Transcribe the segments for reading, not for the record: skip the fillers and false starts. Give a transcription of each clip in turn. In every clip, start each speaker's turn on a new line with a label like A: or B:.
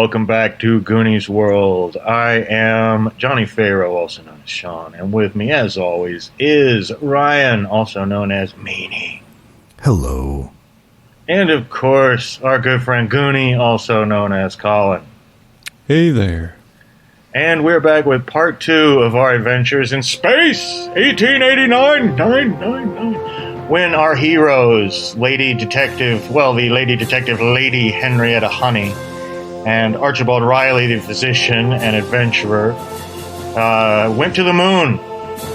A: welcome back to Goonies World. I am Johnny Farrow, also known as Sean, and with me, as always, is Ryan, also known as Meanie.
B: Hello.
A: And, of course, our good friend Goonie, also known as Colin.
C: Hey there.
A: And we're back with part 2 of our adventures in space, 1889, 999. When our heroes, the Lady Detective Lady Henrietta Honey, and Archibald Riley, the physician and adventurer, went to the moon,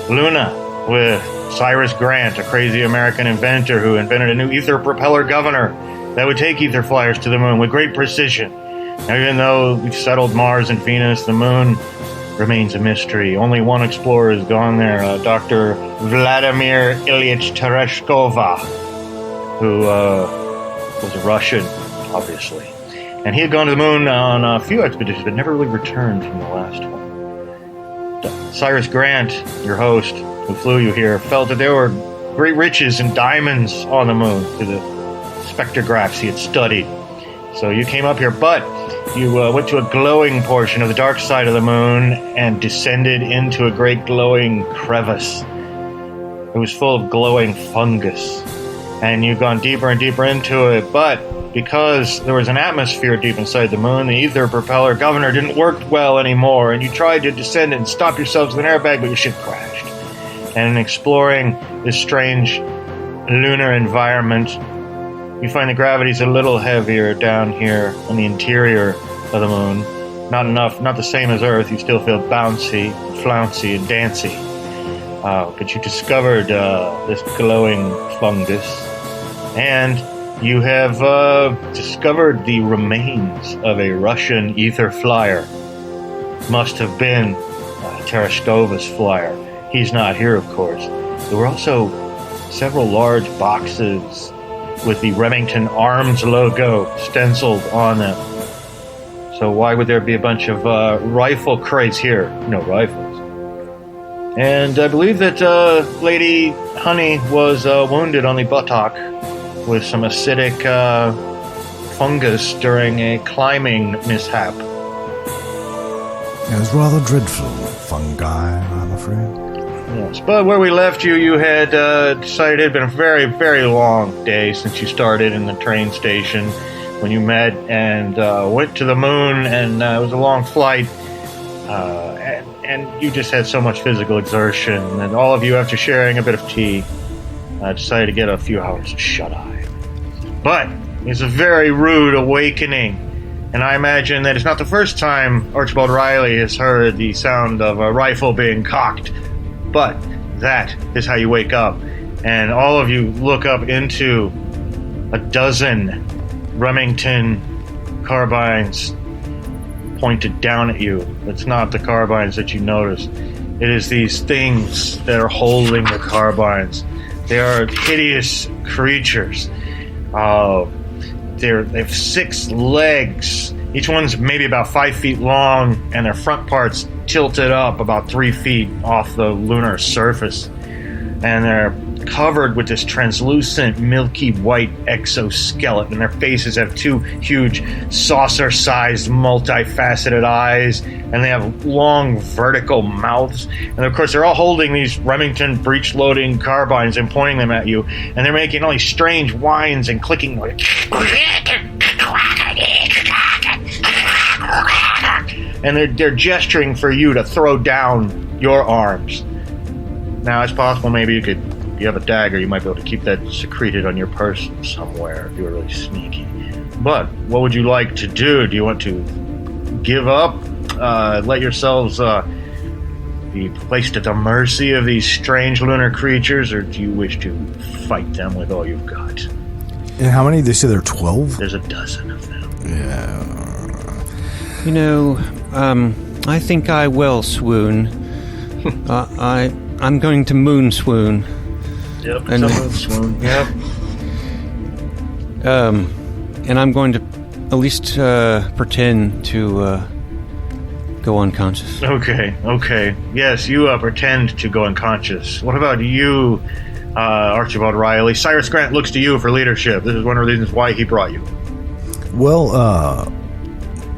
A: Luna, with Cyrus Grant, a crazy American inventor who invented a new ether propeller governor that would take ether flyers to the moon with great precision. Now, even though we've settled Mars and Venus, the moon remains a mystery. Only one explorer has gone there, Dr. Vladimir Tereshkova, who was a Russian, obviously. And he had gone to the moon on a few expeditions, but never really returned from the last one. Cyrus Grant, your host, who flew you here, felt that there were great riches and diamonds on the moon through the spectrographs he had studied. So you came up here, but you went to a glowing portion of the dark side of the moon and descended into a great glowing crevice. It was full of glowing fungus, and you've gone deeper and deeper into it, but because there was an atmosphere deep inside the moon, the ether propeller governor didn't work well anymore, and you tried to descend and stop yourselves with an airbag, but your ship crashed. And in exploring this strange lunar environment, you find the gravity's a little heavier down here in the interior of the moon. Not the same as Earth. You still feel bouncy, flouncy, and dancy. But you discovered this glowing fungus, and you have discovered the remains of a Russian ether flyer. Must have been Tereshkova's flyer. He's not here, of course. There were also several large boxes with the Remington Arms logo stenciled on them. So why would there be a bunch of rifle crates here? No rifles. And I believe that Lady Honey was wounded on the buttock with some acidic fungus during a climbing mishap.
B: It was rather dreadful fungi, I'm afraid.
A: Yes, but where we left you, you had decided it had been a very, very long day since you started in the train station when you met and went to the moon, and it was a long flight, and you just had so much physical exertion, and all of you, after sharing a bit of tea, decided to get a few hours of shut-eye. But it's a very rude awakening, and I imagine that it's not the first time Archibald Riley has heard the sound of a rifle being cocked. But that is how you wake up, and all of you look up into a dozen Remington carbines pointed down at you. It's not the carbines that you notice. It is these things that are holding the carbines. They are hideous creatures. They have 6 legs. Each one's maybe about 5 feet long, and their front parts tilted up about 3 feet off the lunar surface. And they're covered with this translucent, milky white exoskeleton. And their faces have 2 huge, saucer-sized, multifaceted eyes, and they have long, vertical mouths. And of course, they're all holding these Remington breech-loading carbines and pointing them at you. And they're making all these strange whines and clicking noises. And they're gesturing for you to throw down your arms. Now, it's possible maybe you have a dagger, you might be able to keep that secreted on your person somewhere if you're really sneaky. But what would you like to do? Do you want to give up? Let yourselves be placed at the mercy of these strange lunar creatures, or do you wish to fight them with all you've got?
B: And how many? They say there are 12?
A: There's a dozen of them.
B: Yeah.
C: You know, I think I will swoon. I'm going to moon swoon.
A: Yep, and moon swoon. Yep.
C: And I'm going to at least pretend to go unconscious.
A: Okay. Yes, you pretend to go unconscious. What about you, Archibald Riley? Cyrus Grant looks to you for leadership. This is one of the reasons why he brought you.
B: Well,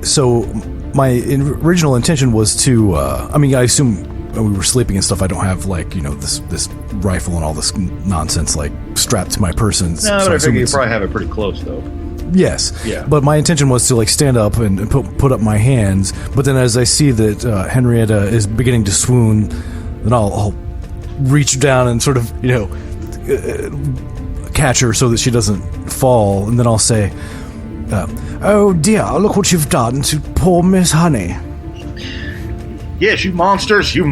B: So my original intention was to, I assume we were sleeping and stuff. I don't have, like, this rifle and all this nonsense, like, strapped to my person.
A: No, but I figure you probably have it pretty close, though.
B: Yes.
A: Yeah.
B: But my intention was to, like, stand up and put up my hands. But then as I see that Henrietta is beginning to swoon, then I'll reach down and sort of, catch her so that she doesn't fall. And then I'll say, oh dear, look what you've done to poor Miss Honey.
A: Yes, you monsters, you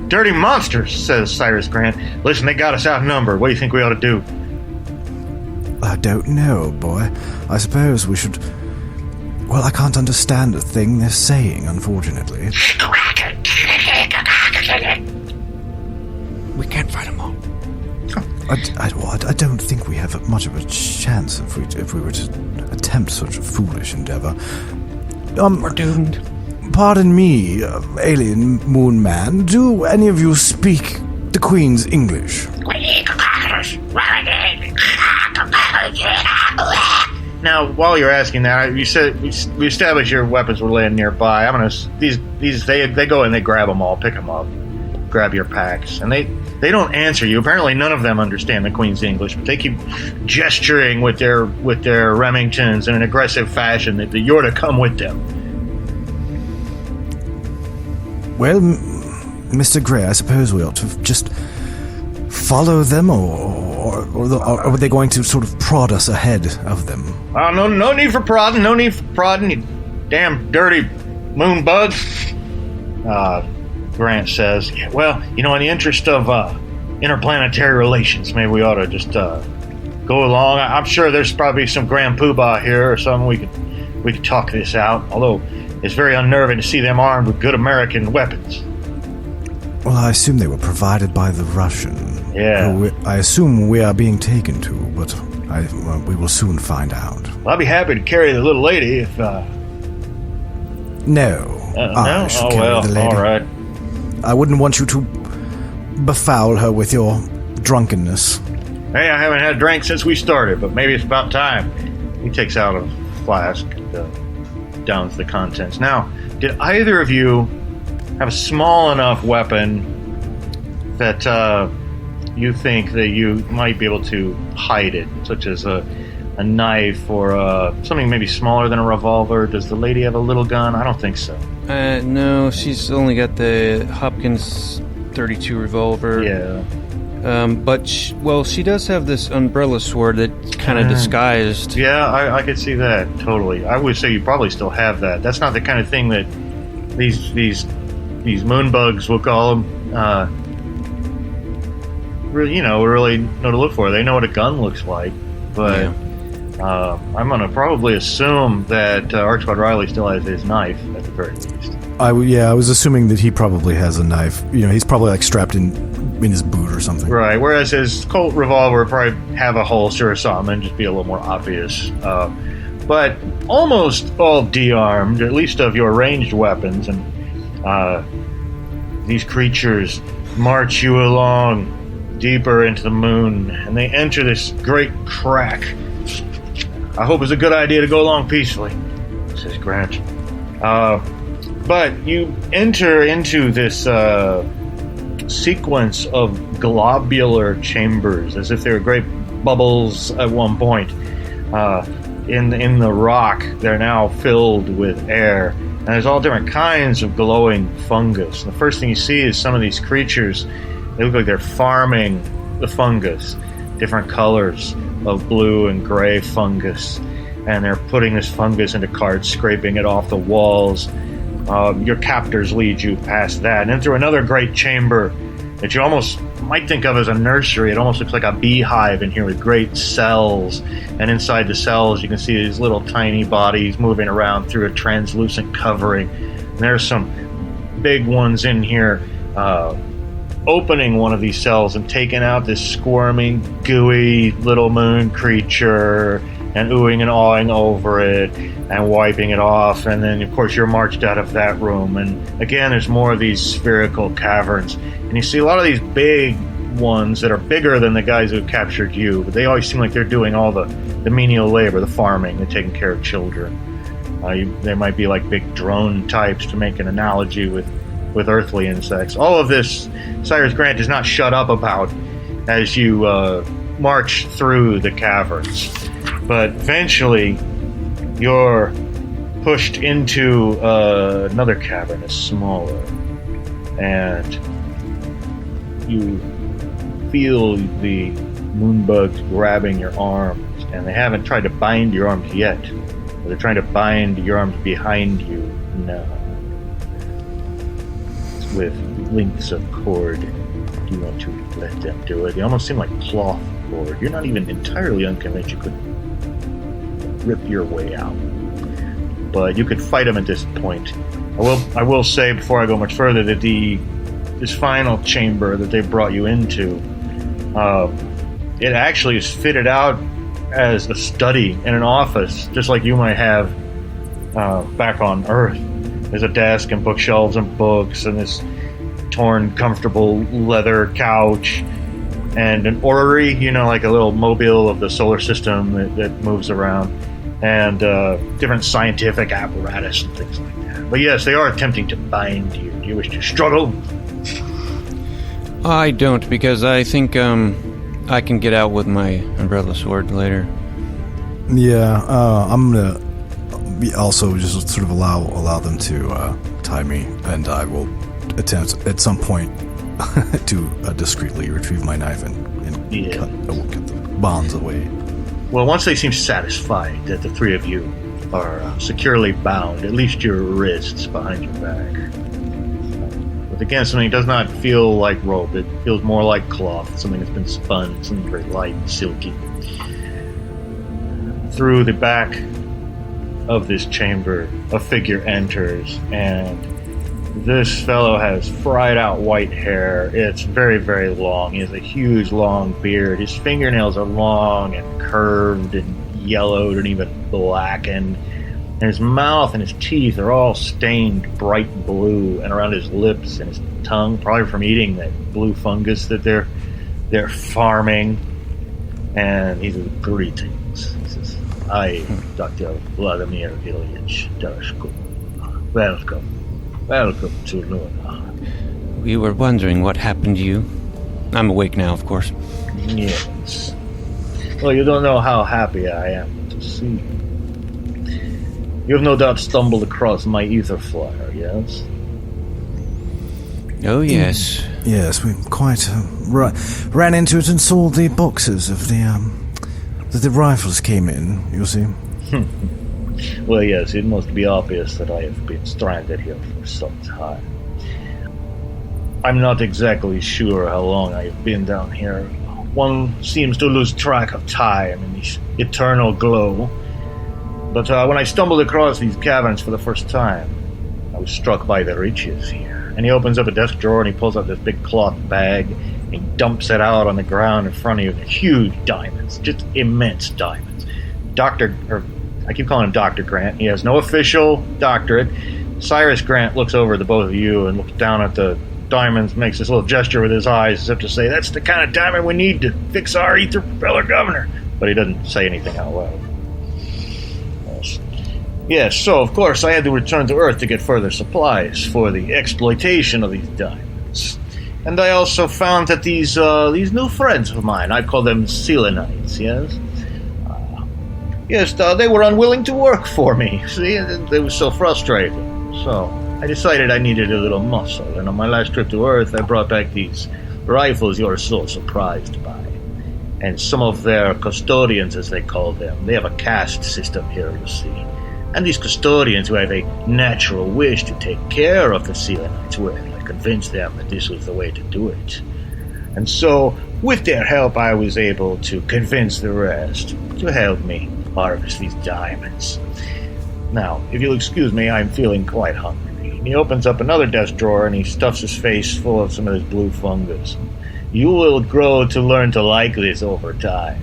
A: dirty monsters, says Cyrus Grant. Listen, they got us outnumbered. What do you think we ought to do?
B: I don't know, boy. I suppose we should... Well, I can't understand a thing they're saying, unfortunately.
C: We can't fight them all.
B: I don't think we have much of a chance if we were to attempt such a foolish endeavor.
C: We're doomed.
B: Pardon me, alien moon man. Do any of you speak the Queen's English?
A: Now, while you're asking that, you said we established your weapons were laying nearby. I'm gonna they go and they grab them all, pick them up, grab your packs, and they don't answer you. Apparently, none of them understand the Queen's English, but they keep gesturing with their Remingtons in an aggressive fashion that you're to come with them.
B: Well, Mr. Gray, I suppose we ought to just follow them, or are they going to sort of prod us ahead of them?
A: No need for prodding. No need for prodding, you damn dirty moon bugs. Grant says, yeah, well, in the interest of interplanetary relations, maybe we ought to just go along. I'm sure there's probably some Grand Poobah here or something. We could talk this out, although it's very unnerving to see them armed with good American weapons.
B: Well, I assume they were provided by the Russian.
A: Yeah.
B: I assume we are being taken to, but we will soon find out.
A: Well, I'd be happy to carry the little lady if...
B: No. I should carry the lady.
A: All right.
B: I wouldn't want you to befoul her with your drunkenness.
A: Hey, I haven't had a drink since we started, but maybe it's about time. He takes out a flask and downs the contents. Now, did either of you have a small enough weapon that you think that you might be able to hide it, such as a knife or something maybe smaller than a revolver? Does the lady have a little gun? I don't think so.
C: No, she's only got the Hopkins 32 revolver.
A: Yeah.
C: But she does have this umbrella sword that kind of disguised.
A: Yeah, I could see that totally. I would say you probably still have that. That's not the kind of thing that these moon bugs, we'll call them, really know to look for. They know what a gun looks like, but I'm going to probably assume that Archibald Riley still has his knife at the very least.
B: I was assuming that he probably has a knife. He's probably like strapped in his boot or something.
A: Right, whereas his Colt revolver would probably have a holster or something and just be a little more obvious. But almost all de-armed, at least of your ranged weapons, and these creatures march you along deeper into the moon, and they enter this great crack. I hope it's a good idea to go along peacefully, says Grant. But you enter into this sequence of globular chambers, as if they were great bubbles at one point. In the rock, they're now filled with air, and there's all different kinds of glowing fungus. And the first thing you see is some of these creatures. They look like they're farming the fungus, different colors of blue and gray fungus, and they're putting this fungus into carts, scraping it off the walls. Your captors lead you past that and into another great chamber that you almost might think of as a nursery. It almost looks like a beehive in here with great cells, and inside the cells you can see these little tiny bodies moving around through a translucent covering. And there's some big ones in here opening one of these cells and taking out this squirming, gooey little moon creature and oohing and awing over it and wiping it off. And then, of course, you're marched out of that room. And again, there's more of these spherical caverns. And you see a lot of these big ones that are bigger than the guys who captured you, but they always seem like they're doing all the menial labor, the farming, the taking care of children. They might be like big drone types, to make an analogy with earthly insects. All of this Cyrus Grant does not shut up about as you march through the caverns. But eventually, you're pushed into another cavern, a smaller, and you feel the moonbugs grabbing your arms, and they haven't tried to bind your arms yet. They're trying to bind your arms behind you now with links of cord. Do you want to let them do it? They almost seem like cloth cord. You're not even entirely unconvinced you could rip your way out. But you could fight them at this point. I will say before I go much further that this final chamber that they brought you into, it actually is fitted out as a study in an office, just like you might have back on Earth. There's a desk and bookshelves and books and this torn, comfortable leather couch and an orrery, like a little mobile of the solar system that moves around, and different scientific apparatus and things like that. But yes, they are attempting to bind you. Do you wish to struggle?
C: I don't, because I think I can get out with my umbrella sword later.
B: Yeah, I'm gonna also just sort of allow them to tie me, and I will attempt at some point to discreetly retrieve my knife and cut the bonds away.
A: Well, once they seem satisfied that the three of you are securely bound, at least your wrists behind your back. But again, something does not feel like rope. It feels more like cloth, something that's been spun, something very light and silky. Through the back of this chamber, a figure enters, and this fellow has fried out white hair. It's very, very long. He has a huge, long beard. His fingernails are long and curved and yellowed and even blackened. And his mouth and his teeth are all stained bright blue, and around his lips and his tongue, probably from eating that blue fungus that they're farming. And he says, "Greetings." He says, "I, Dr. Vladimir Tereshkova. Welcome to Luna."
C: We were wondering what happened to you. I'm awake now, of course.
A: Yes. Well, you don't know how happy I am to see you. You've no doubt stumbled across my ether flyer, yes?
C: Oh, yes.
B: Yes, we quite ran into it and saw the boxes of the rifles came in, you see.
A: Well, yes, it must be obvious that I have been stranded here for some time. I'm not exactly sure how long I have been down here. One seems to lose track of time in this eternal glow. But when I stumbled across these caverns for the first time, I was struck by the riches here. And he opens up a desk drawer and he pulls out this big cloth bag and he dumps it out on the ground in front of you. Huge diamonds, just immense diamonds. I keep calling him Dr. Grant. He has no official doctorate. Cyrus Grant looks over at the both of you and looks down at the diamonds, makes this little gesture with his eyes as if to say, "That's the kind of diamond we need to fix our ether propeller governor." But he doesn't say anything out loud. Yes, so of course I had to return to Earth to get further supplies for the exploitation of these diamonds. And I also found that these new friends of mine, I call them Selenites, yes? Yes, they were unwilling to work for me. See, they were so frustrated. So I decided I needed a little muscle, and on my last trip to Earth, I brought back these rifles you're so surprised by. And some of their custodians, as they call them, they have a caste system here, you see. And these custodians who have a natural wish to take care of the Selenites, well, I convinced them that this was the way to do it. And so, with their help, I was able to convince the rest to help me harvest these diamonds. Now, if you'll excuse me, I'm feeling quite hungry. And he opens up another desk drawer and he stuffs his face full of some of this blue fungus. You will grow to learn to like this over time,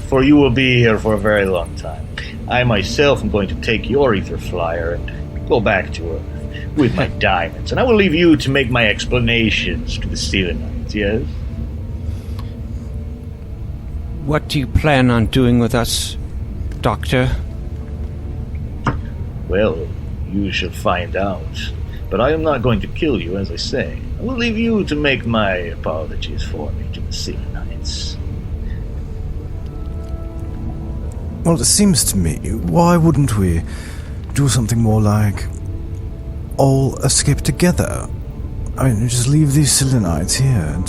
A: for you will be here for a very long time. I myself am going to take your ether flyer and go back to Earth with my diamonds, and I will leave you to make my explanations to the Selenites, yes?
C: What do you plan on doing with us, Doctor?
A: Well, you shall find out. But I am not going to kill you, as I say. I will leave you to make my apologies for me to the Selenites.
B: Well, it seems to me, why wouldn't we do something more like all escape together? I mean, just leave these Selenites here and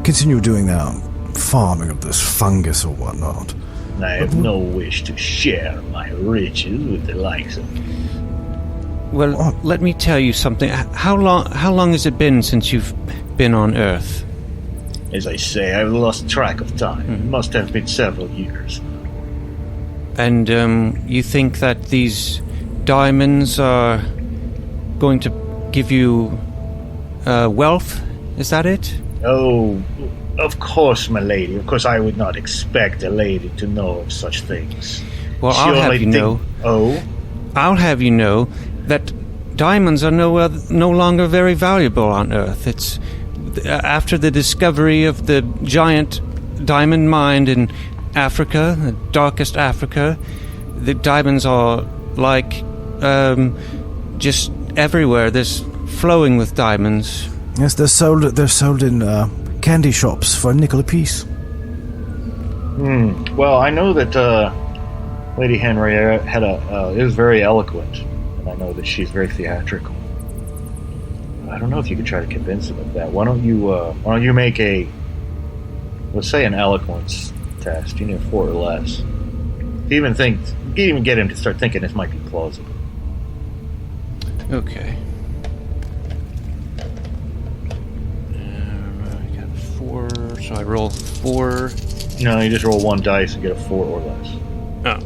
B: continue doing their farming of this fungus or whatnot.
A: I have no wish to share my riches with the likes of you.
C: Well, let me tell you something. How long has it been since you've been on Earth?
A: As I say, I've lost track of time. It must have been several years.
C: And you think that these diamonds are going to give you wealth? Is that it?
A: Oh, of course, my lady. Of course, I would not expect a lady to know of such things.
C: Well, I'll have you know.
A: Oh?
C: I'll have you know that diamonds are no longer very valuable on Earth. It's after the discovery of the giant diamond mine in Africa, the darkest Africa, the diamonds are like just everywhere. There's flowing with diamonds.
B: Yes, they're sold in candy shops for a nickel apiece.
A: Well, I know that Lady Henrietta is very eloquent, and I know that she's very theatrical. I don't know if you could try to convince him of that. Why don't you make let's say an eloquence test. You need a 4 or less. You even get him to start thinking this might be plausible.
C: Okay. I got 4, so I roll 4.
A: No, you just roll 1 dice and get a 4 or less.
C: Oh.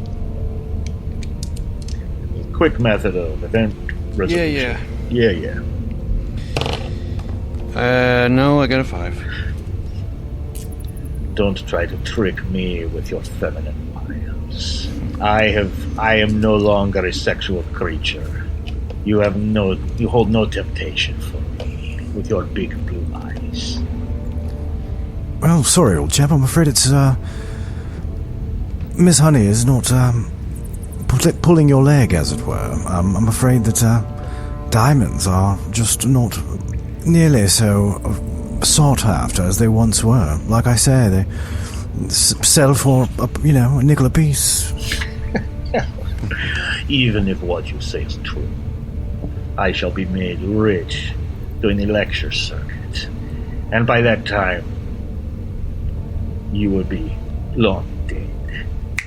A: Quick method of event resolution. Yeah.
C: No, I got a 5.
A: Don't try to trick me with your feminine wiles. I am no longer a sexual creature. You hold no temptation for me with your big blue eyes.
B: Well, sorry, old chap. I'm afraid it's Miss Honey is not pulling your leg, as it were. I'm afraid that diamonds are just not nearly so sought after as they once were. Like I say, they sell for a nickel apiece.
A: Even if what you say is true, I shall be made rich doing the lecture circuit, and by that time you would be long dead.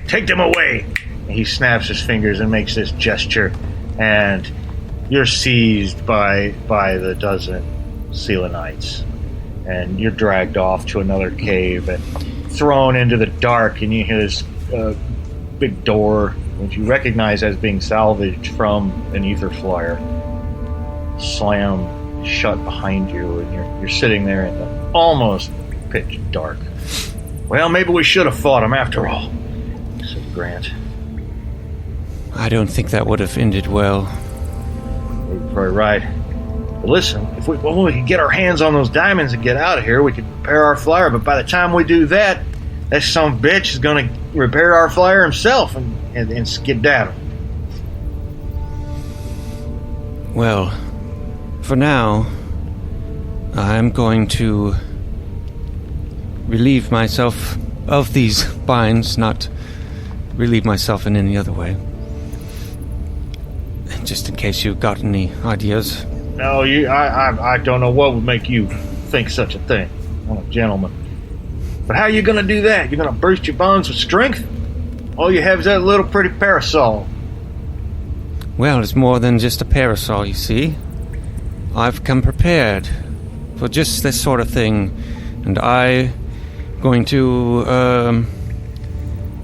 A: Take them away! And he snaps his fingers and makes this gesture, and you're seized by the dozen Selenites, and you're dragged off to another cave and thrown into the dark, and you hear this big door, which you recognize as being salvaged from an ether flyer, slam shut behind you, and you're sitting there in the almost pitch dark. Well, maybe we should have fought him after all, said Grant.
C: I don't think that would have ended well.
A: You're probably right. But listen, if we could get our hands on those diamonds and get out of here, we could repair our flyer, but by the time we do that son of a bitch is going to repair our flyer himself and skedaddle.
C: Well, for now, I'm going to relieve myself of these binds, not relieve myself in any other way. Just in case you've got any ideas.
A: No, I don't know what would make you think such a thing. I'm a gentleman. But how are you going to do that? You're going to burst your bonds with strength? All you have is that little pretty parasol.
C: Well, it's more than just a parasol, you see. I've come prepared for just this sort of thing, and I'm going to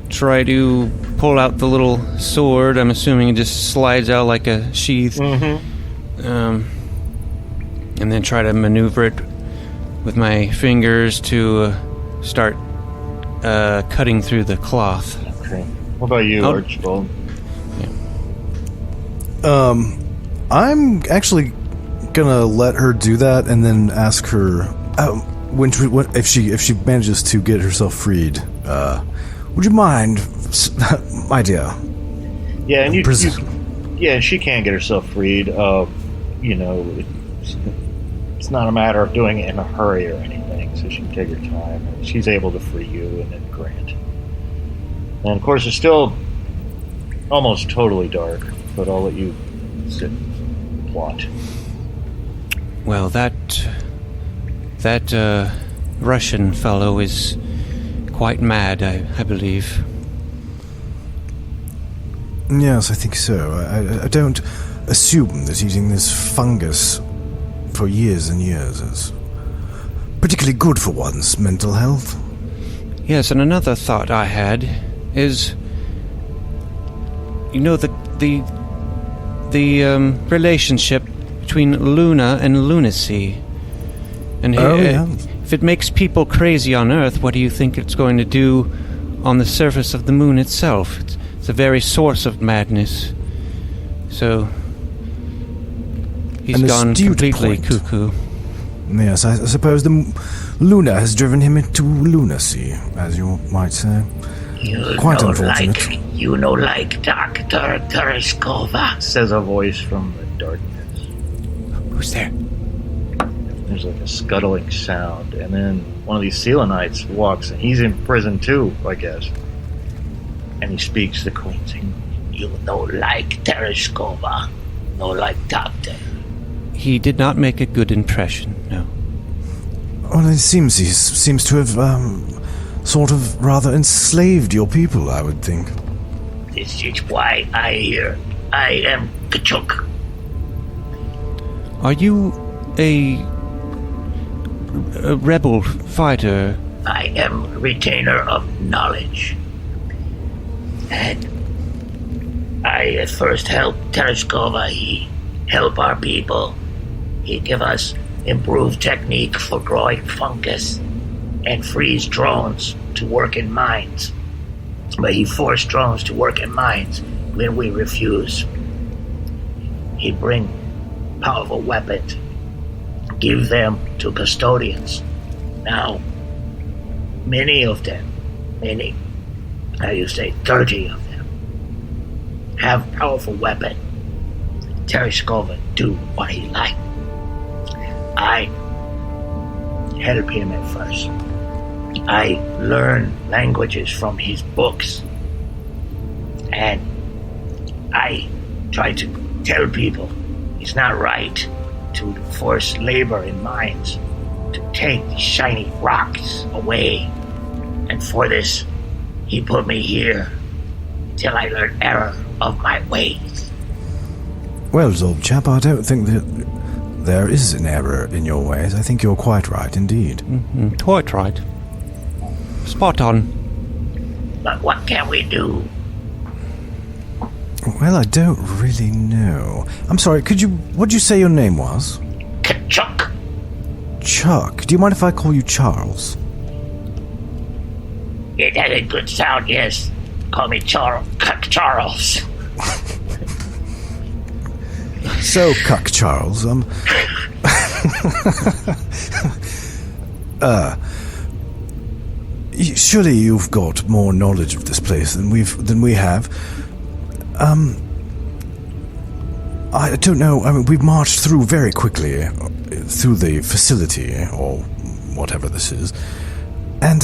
C: try to pull out the little sword. I'm assuming it just slides out like a sheath.
A: Mm-hmm.
C: And then try to maneuver it with my fingers to start cutting through the cloth.
A: Okay. What about you, Archibald?
C: Yeah.
B: I'm actually gonna let her do that, and then ask her if she manages to get herself freed. Would you mind, my dear?
A: Yeah, and Yeah, she can get herself freed. It's not a matter of doing it in a hurry or anything, so she can take her time. And she's able to free you and then Grant. And of course, it's still almost totally dark, but I'll let you sit and plot.
C: Well, that Russian fellow is quite mad, I believe.
B: Yes, I think so. I don't assume that eating this fungus for years and years is particularly good for one's mental health.
C: Yes, and another thought I had is, the relationship between Luna and lunacy. And if it makes people crazy on Earth, what do you think it's going to do on the surface of the moon itself? It's the very source of madness. So he's gone completely cuckoo.
B: Yes, I suppose the Luna has driven him into lunacy, as you might say. Quite unfortunate.
D: Like Dr. Tereshkova,
A: Says a voice from the darkness.
C: Who's there?
A: There's like a scuttling sound, and then one of these Selenites walks, and he's in prison too, I guess. And he speaks the Queen thing.
D: like Tereshkova, like Doctor.
C: He did not make a good impression, no.
B: Well, it seems he seems to have, sort of rather enslaved your people, I would think.
D: This is why I am Kachuk.
C: Are you a rebel fighter?
D: I am a retainer of knowledge. And I at first helped Tereshkova. He helped our people. He give us improved technique for growing fungus and freeze drones to work in mines. But he forced drones to work in mines when we refuse. He bring powerful weapons, give them to custodians. Now, many of them, 30 of them, have powerful weapon. Tereshkova do what he like. I help him at first. I learn languages from his books. And I try to tell people it's not right to force labor in mines, to take the shiny rocks away. And for this, he put me here till I learn error of my ways.
B: Well, old chap, I don't think that there is an error in your ways. I think you're quite right indeed.
C: Mm-hmm. Quite right. Spot on.
D: But what can we do?
B: Well, I don't really know. I'm sorry, what'd you say your name was?
D: Chuck.
B: Chuck. Do you mind if I call you Charles?
D: It had a good sound, yes. Call me Charles.
B: So, Cuck Charles, surely you've got more knowledge of this place than we have. I don't know. I mean, we've marched through very quickly through the facility or whatever this is, and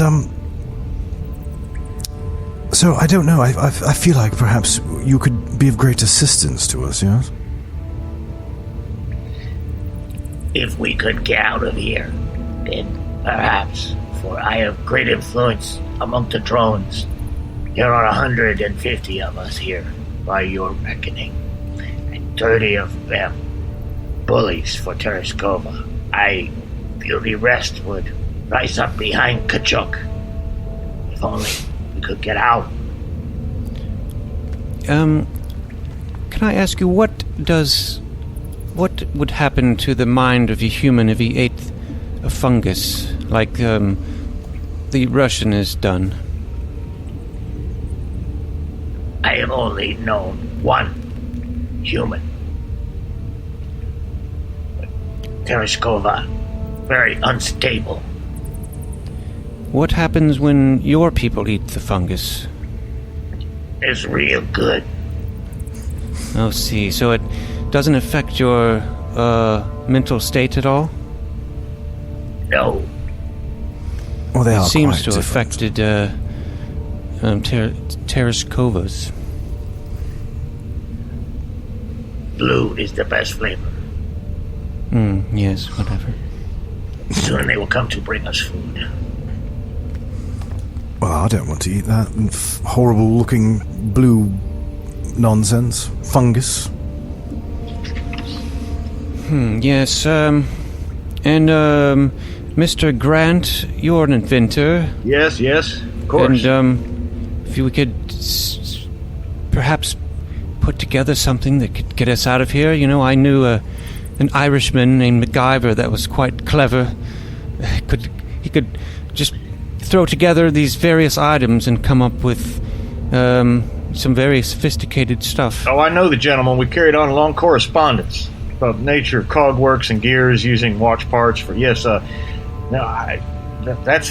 B: so I don't know. I feel like perhaps you could be of great assistance to us. Yes.
D: If we could get out of here, then perhaps, for I have great influence among the drones. There are 150 of us here, by your reckoning, and 30 of them bullies for Tereshkova. I feel the rest would rise up behind Kachuk. If only we could get out.
C: Can I ask you, what would happen to the mind of a human if he ate a fungus, like the Russian has done?
D: I have only known one human. Tereshkova, very unstable.
C: What happens when your people eat the fungus?
D: It's real good.
C: Oh, see. So it doesn't affect your mental state at all?
D: No.
B: Well, they
C: It
B: are
C: seems
B: quite
C: to have
B: different.
C: affected Tereshkova's.
D: Blue is the best flavor.
C: Yes, whatever.
D: Soon they will come to bring us food.
B: Well, I don't want to eat that horrible-looking blue nonsense. Fungus.
C: Yes, and, Mr. Grant, you're an inventor.
A: Yes, of course.
C: And, if we could perhaps put together something that could get us out of here. You know, I knew an Irishman named MacGyver that was quite clever. He could just throw together these various items and come up with some very sophisticated stuff.
A: Oh, I know the gentleman. We carried on a long correspondence about the nature of cogworks and gears using watch parts for... Yes, that's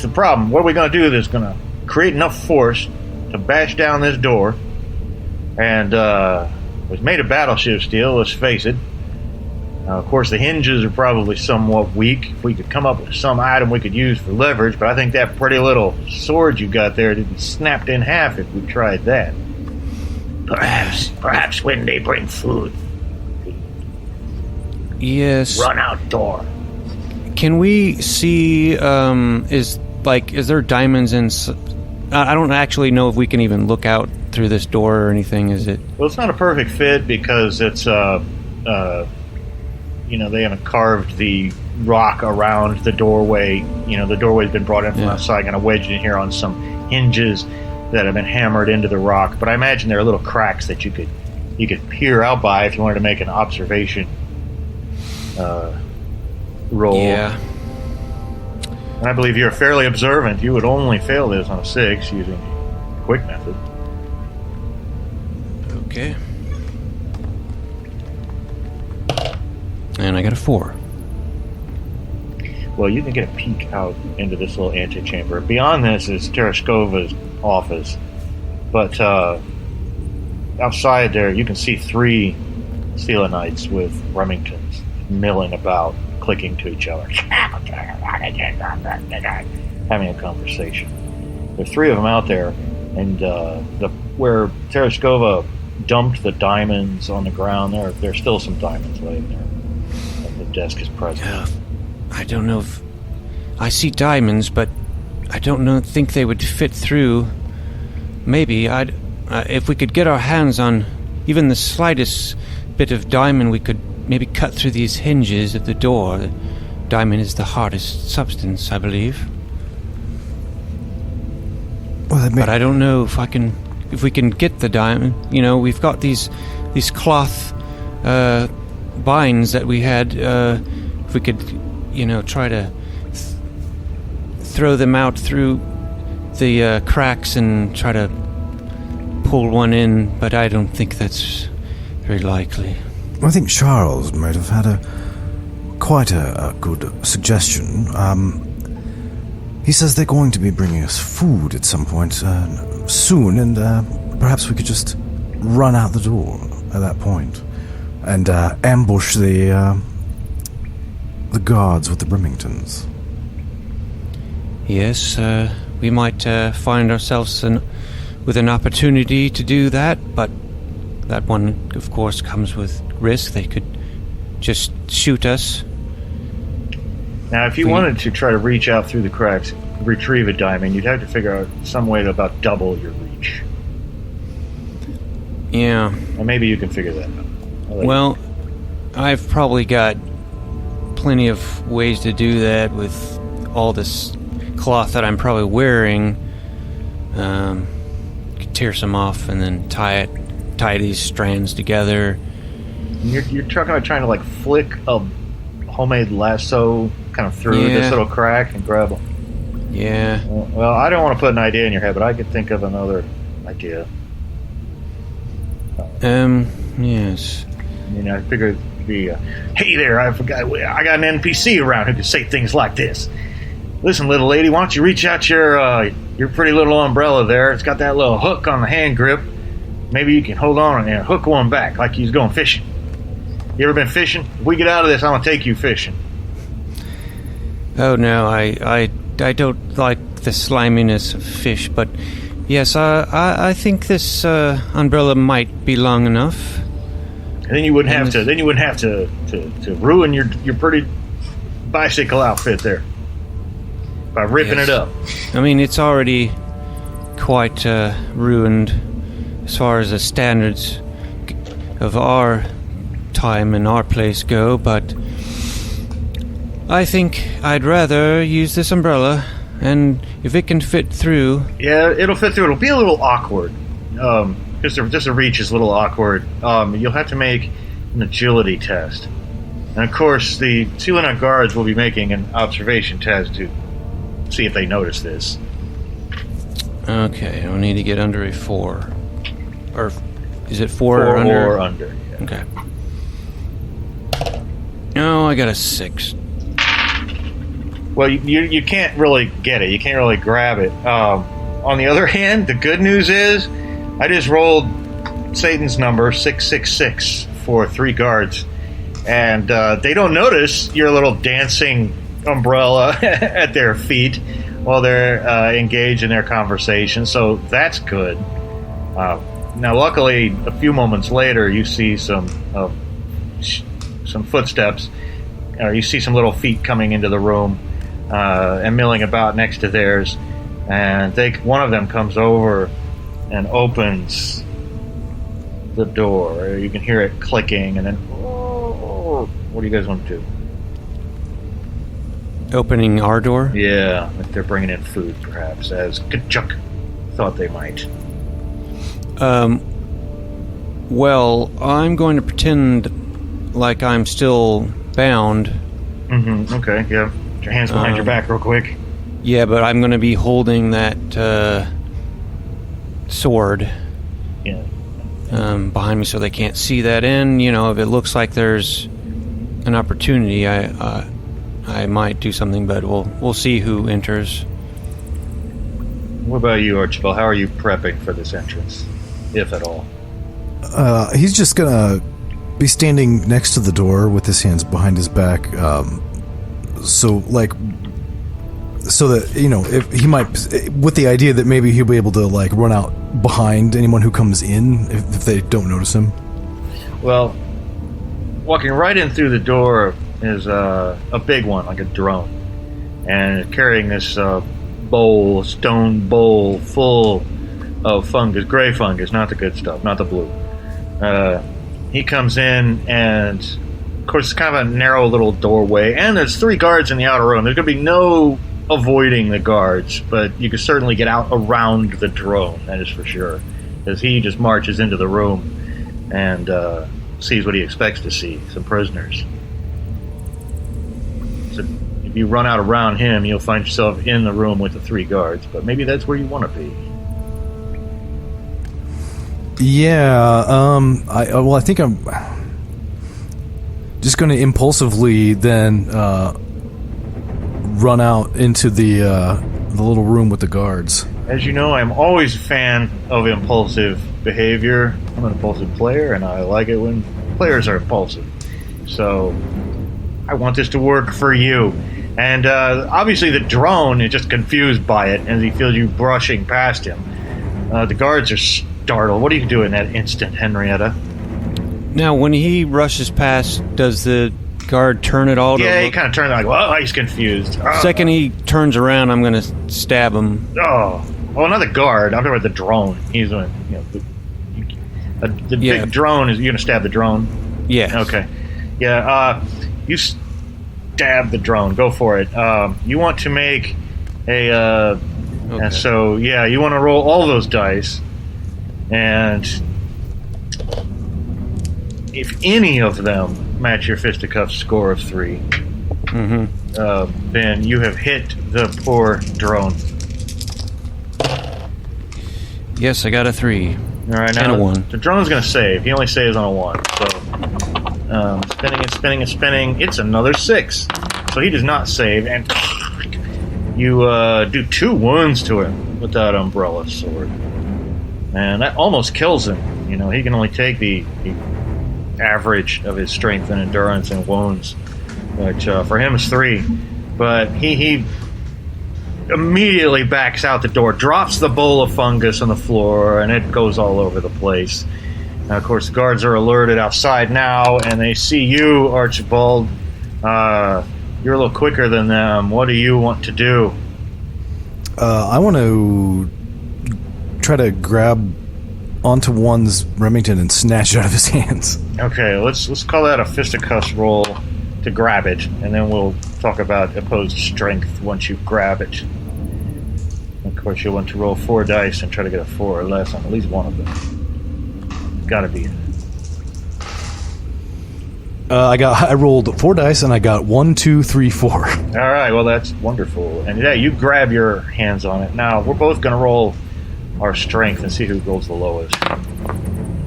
A: the problem. What are we going to do? Is going to create enough force to bash down this door. And it was made of battleship steel, let's face it. Of course, the hinges are probably somewhat weak. If we could come up with some item we could use for leverage, but I think that pretty little sword you got there would be snapped in half if we tried that.
D: Perhaps when they bring food,
C: Yes.
D: run outdoor.
C: Can we see, is there diamonds in... I don't actually know if we can even look out through this door or anything, is it?
A: Well, it's not a perfect fit because it's, they haven't carved the rock around the doorway. You know, the doorway's been brought in from outside, kind of wedged in here on some hinges that have been hammered into the rock. But I imagine there are little cracks that you could peer out by if you wanted to make an observation roll.
C: Yeah.
A: And I believe you're fairly observant. You would only fail this on a 6 using the quick method.
C: Okay. And I got a 4.
A: Well, you can get a peek out into this little antechamber. Beyond this is Tereshkova's office. But outside there, you can see 3 Selenites with Remingtons milling about, clicking to each other, having a conversation. There's 3 of them out there, and where Tereshkova dumped the diamonds on the ground, there's still some diamonds laying there. And the desk is present.
C: I don't know if... I see diamonds, but I don't think they would fit through. Maybe if we could get our hands on even the slightest bit of diamond, we could maybe cut through these hinges of the door. The diamond is the hardest substance, I believe.
B: Well,
C: but I don't know if we can get the diamond. You know, we've got these cloth binds that we had. If we could, try to throw them out through the cracks and try to pull one in, but I don't think that's very likely.
B: I think Charles might have had quite a good suggestion. He says they're going to be bringing us food at some point soon, and perhaps we could just run out the door at that point and ambush the guards with the Remingtons.
C: Yes, we might find ourselves with an opportunity to do that, but that one, of course, comes with risk. They could just shoot us.
A: Now, if you wanted to try to reach out through the cracks, retrieve a diamond, you'd have to figure out some way to about double your reach.
C: Yeah.
A: And maybe you can figure that out.
C: Well, I've probably got plenty of ways to do that with all this cloth that I'm probably wearing. Could tear some off and then tie these strands together.
A: You're trying to like flick a homemade lasso kind of through this little crack and grab them.
C: Yeah.
A: Well, I don't want to put an idea in your head, but I could think of another idea.
C: Yes.
A: I figured it'd be, hey there, I forgot, I got an NPC around who can say things like this. Listen, little lady, why don't you reach out your pretty little umbrella there? It's got that little hook on the hand grip. maybe you can hold on and hook one back like he's going fishing. You ever been fishing? If we get out of this, I'm gonna take you fishing.
C: Oh no, I don't like the sliminess of fish, but yes, I think this umbrella might be long enough.
A: And then you wouldn't have to. Then you wouldn't have to ruin your pretty bicycle outfit there by ripping it up.
C: I mean, it's already quite ruined as far as the standards of our time and our place go, but I think I'd rather use this umbrella, and if it can fit through...
A: Yeah, it'll fit through. It'll be a little awkward. Just the reach is a little awkward. You'll have to make an agility test. And of course, the Sealant guards will be making an observation test to see if they notice this.
C: Okay, I'll need to get under a 4. Or is it 4 or under?
A: 4 or under, yeah.
C: Okay. No, I got a 6.
A: Well, you can't really get it. You can't really grab it. On the other hand, the good news is I just rolled Satan's number, 666, for 3 guards. And they don't notice your little dancing umbrella at their feet while they're engaged in their conversation. So that's good. Now, luckily, a few moments later, you see some footsteps. You see some little feet coming into the room and milling about next to theirs. And one of them comes over and opens the door. You can hear it clicking, and then, what do you guys want to do?
C: Opening our door?
A: Yeah, like they're bringing in food, perhaps, as Kachuk thought they might.
C: Well, I'm going to pretend like I'm still bound.
A: Mm-hmm, okay, yeah. Put your hands behind your back real quick.
C: Yeah, but I'm going to be holding that sword behind me so they can't see that in. You know, if it looks like there's an opportunity, I might do something, but we'll see who enters.
A: What about you, Archibald? How are you prepping for this entrance, if at all?
B: He's just gonna be standing next to the door with his hands behind his back, so that, you know, if he might, with the idea that maybe he'll be able to like run out behind anyone who comes in if they don't notice him.
A: Well, walking right in through the door is a big one, like a drone, and carrying this stone bowl full of fungus, gray fungus, not the good stuff, not the blue. He comes in, and of course it's kind of a narrow little doorway, and there's 3 guards in the outer room. There's going to be no avoiding the guards, but you can certainly get out around the drone, that is for sure, as he just marches into the room and sees what he expects to see, some prisoners. So if you run out around him, you'll find yourself in the room with the 3 guards, but maybe that's where you want to be.
B: Yeah, I think I'm just going to impulsively then run out into the little room with the guards.
A: As you know, I'm always a fan of impulsive behavior. I'm an impulsive player, and I like it when players are impulsive. So I want this to work for you. And obviously the drone is just confused by it as he feels you brushing past him. The guards are startled. What do you do in that instant, Henrietta?
C: Now, when he rushes past, does the guard turn at all?
A: Yeah, he kind of turns like, well, he's confused.
C: Second he turns around, I'm going to stab him.
A: Oh, not the guard. I'm talking about the drone. He's the big drone. You're going to stab the drone?
C: Yeah.
A: Okay. Yeah, you stab the drone. Go for it. You want to make a...
C: Okay.
A: And so, yeah, you want to roll all those dice. And if any of them match your fisticuffs score of 3, then you have hit the poor drone.
C: Yes, I got a 3.
A: All right, now
C: and a 1.
A: The drone's going to save. He only saves on a 1. So, spinning. It's another 6. So he does not save, and you do 2 wounds to him with that umbrella sword. And that almost kills him. You know, he can only take the average of his strength and endurance and wounds. But for him, it's 3. But he immediately backs out the door, drops the bowl of fungus on the floor, and it goes all over the place. Now, of course, the guards are alerted outside now, and they see you, Archibald. You're a little quicker than them. What do you want to do?
B: I want to try to grab onto one's Remington and snatch it out of his hands.
A: Okay, let's call that a fisticuffs roll to grab it, and then we'll talk about opposed strength once you grab it. Of course, you'll want to roll 4 dice and try to get a 4 or less on at least one of them. Gotta be it.
B: I rolled 4 dice and I got 1, 2, 3, 4.
A: All right, well that's wonderful. And yeah, you grab your hands on it. Now we're both gonna roll our strength and see who rolls the lowest.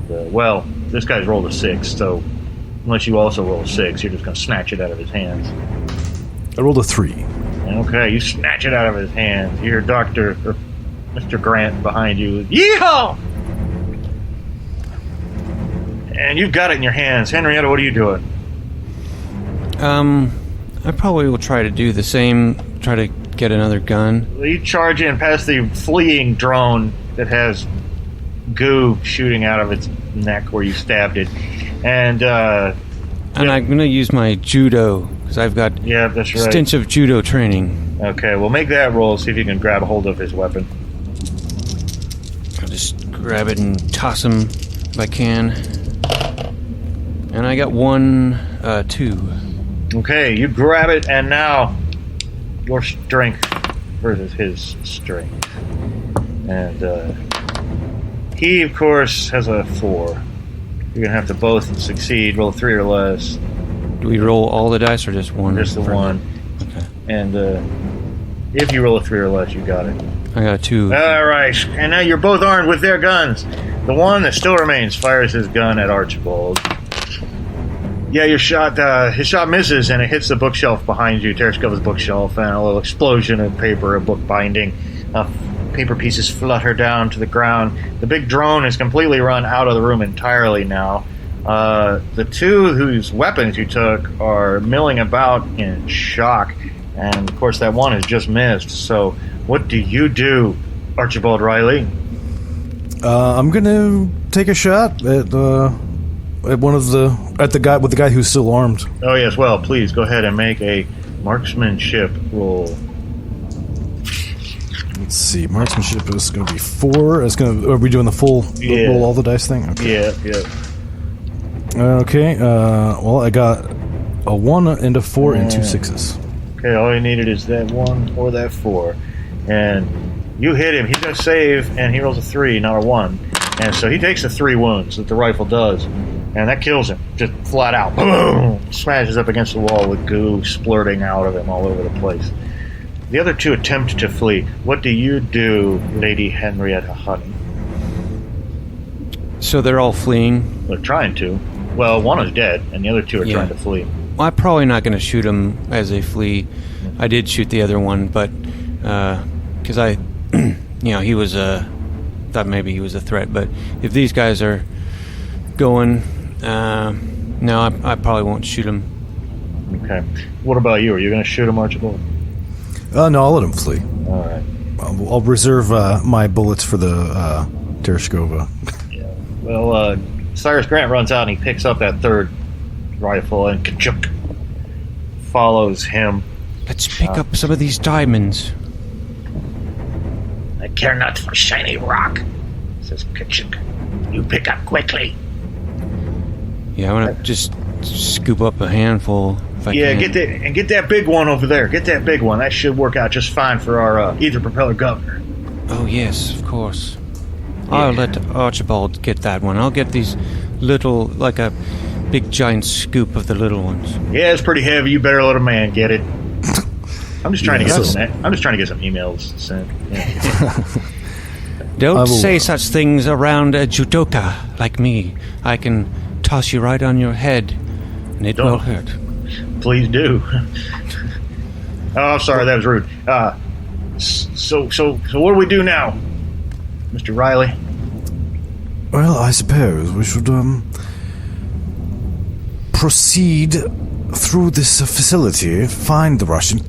A: Well, this guy's rolled a 6, so unless you also roll a 6, you're just gonna snatch it out of his hands.
B: I rolled a 3.
A: Okay, you snatch it out of his hands. You hear Mr. Grant behind you. Yeehaw! And you've got it in your hands. Henrietta, what are you doing?
C: I probably will try to do the same, try to get another gun.
A: Well, you charge in past the fleeing drone that has goo shooting out of its neck where you stabbed it. And
C: I'm going to use my judo, because I've got
A: that's right.
C: extensive judo training.
A: Okay, well make that roll, see if you can grab a hold of his weapon.
C: I'll just grab it and toss him if I can. And I got 1, 2.
A: Okay, you grab it, and now your strength versus his strength. And he, of course, has a 4. You're going to have to both succeed, roll 3 or less.
C: Do we roll all the dice or just one?
A: Just the one.
C: Okay.
A: And if you roll a 3 or less, you got it.
C: I got a 2.
A: All right, and now you're both armed with their guns. The one that still remains fires his gun at Archibald. Yeah, his shot misses, and it hits the bookshelf behind you, Tereshkova's bookshelf, and a little explosion of paper and book binding. Paper pieces flutter down to the ground. The big drone has completely run out of the room entirely now. The 2 whose weapons you took are milling about in shock, and of course that one has just missed. So what do you do, Archibald Riley?
B: I'm gonna take a shot at the guy who's still armed.
A: Oh yes, well, please go ahead and make a marksmanship roll.
B: Let's see, marksmanship is gonna be 4. Are we doing the full roll all the dice thing? Okay.
A: Yeah.
B: Okay. Well, I got a 1 and a 4 and 2 6s.
A: Okay, all you needed is that 1 or that 4, and you hit him. He's gonna save, and he rolls a 3, not a 1, and so he takes the 3 wounds that the rifle does, and that kills him, just flat out. Boom! Smashes up against the wall with goo splurting out of him all over the place. The other 2 attempt to flee. What do you do, Lady Henrietta Honey?
C: So they're all fleeing?
A: They're trying to. Well, one is dead, and the other 2 are trying to flee.
C: Well, I'm probably not going to shoot them as they flee. I did shoot the other one, but because I, he was thought maybe he was a threat. But if these guys are going, no, I probably won't shoot them.
A: Okay. What about you? Are you going to shoot him, Archibald?
B: No, I'll let him flee.
A: All right.
B: I'll reserve my bullets for the Tereshkova.
A: Yeah. Well, Cyrus Grant runs out and he picks up that 3rd rifle and ka-chunk, follows him.
C: Let's pick up some of these diamonds.
D: I care not for shiny rock, says ka-chunk. You pick up quickly.
C: Yeah, I want to just scoop up a handful if I can.
A: Get that big one over there. Get that big one. That should work out just fine for our ether propeller governor.
C: Oh, yes, of course. I'll let Archibald get that one. I'll get these little, like a big giant scoop of the little ones.
A: Yeah, it's pretty heavy. You better let a man get it. I'm just trying to get some emails sent. Yeah.
C: Don't say such things around a judoka like me. I can toss you right on your head, and it will hurt.
A: Please do. Oh, I'm sorry, that was rude. So what do we do now, Mr. Riley?
B: Well, I suppose we should proceed through this facility, find the Russian,